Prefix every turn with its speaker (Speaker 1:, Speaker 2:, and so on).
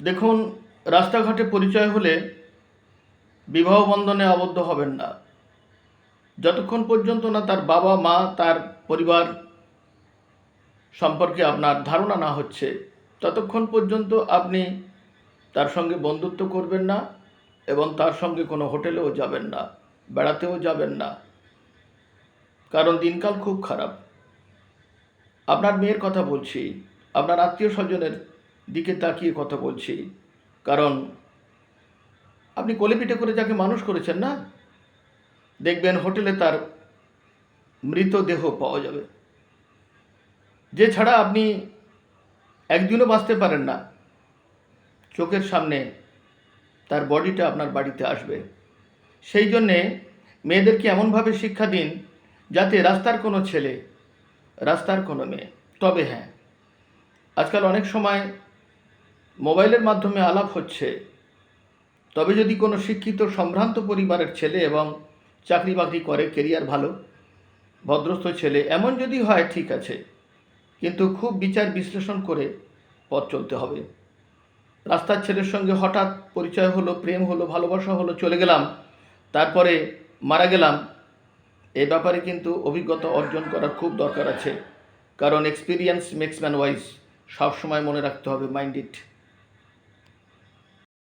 Speaker 1: দেখুন, রাস্তাঘাটে পরিচয় হলে বিবাহ বন্ধনে আবদ্ধ হবেন না। যতক্ষণ পর্যন্ত না তার বাবা মা, তার পরিবার সম্পর্কে আপনার ধারণা না হচ্ছে, ততক্ষণ পর্যন্ত আপনি তার সঙ্গে বন্ধুত্ব করবেন না এবং তার সঙ্গে কোনো হোটেলেও যাবেন না, বেড়াতেও যাবেন না। কারণ দিনকাল খুব খারাপ। আপনার মেয়ের কথা বলছি, আপনার আত্মীয় স্বজনের দিকে তাকিয়ে কথা বলছি। কারণ আপনি কোলেপিঠে করে যাকে মানুষ করেছেন না, দেখবেন হোটেলে তার মৃতদেহ পাওয়া যাবে, যে ছাড়া আপনি একদিনও বাঁচতে পারেন না। চোখের সামনে তার বডিটা আপনার বাড়িতে আসবে। সেই জন্যে মেয়েদেরকে এমনভাবে শিক্ষা দিন যাতে রাস্তার কোনো ছেলে, রাস্তার কোনো মেয়ে। তবে হ্যাঁ, আজকাল অনেক সময় মোবাইলের মাধ্যমে আলাপ হচ্ছে, তবে যদি কোনো শিক্ষিত সম্ভ্রান্ত পরিবারের ছেলে এবং চাকরি বাকরি করে, কেরিয়ার ভালো, ভদ্রস্থ ছেলে এমন যদি হয় ঠিক আছে, কিন্তু খুব বিচার বিশ্লেষণ করে পথ চলতে হবে। রাস্তার ছেলের সঙ্গে হঠাৎ পরিচয় হলো, প্রেম হলো, ভালোবাসা হলো, চলে গেলাম, তারপরে মারা গেলাম, এ ব্যাপারে কিন্তু অভিজ্ঞতা অর্জন করার খুব দরকার আছে। কারণ এক্সপিরিয়েন্স মেক্স ম্যান ওয়াইজ, সবসময় মনে রাখতে হবে, মাইন্ড ইট।